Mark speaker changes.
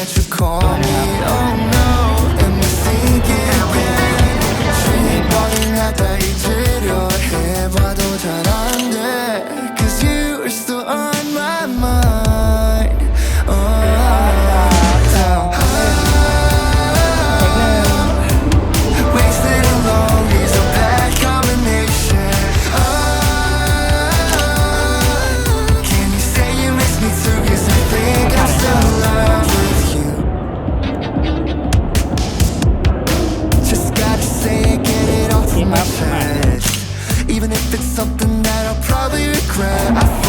Speaker 1: that you call me. Oh no, let me think again. Treat 뻔하다 잊으려 해봐도 잘 안 돼. Cause you're still on my mind. Oh, wasted alone is a bad combination. Can you say you miss me too? Cause I think I'm still in love with you. Just gotta say it, get it off my chest. Even if it's something that I'll probably regret. I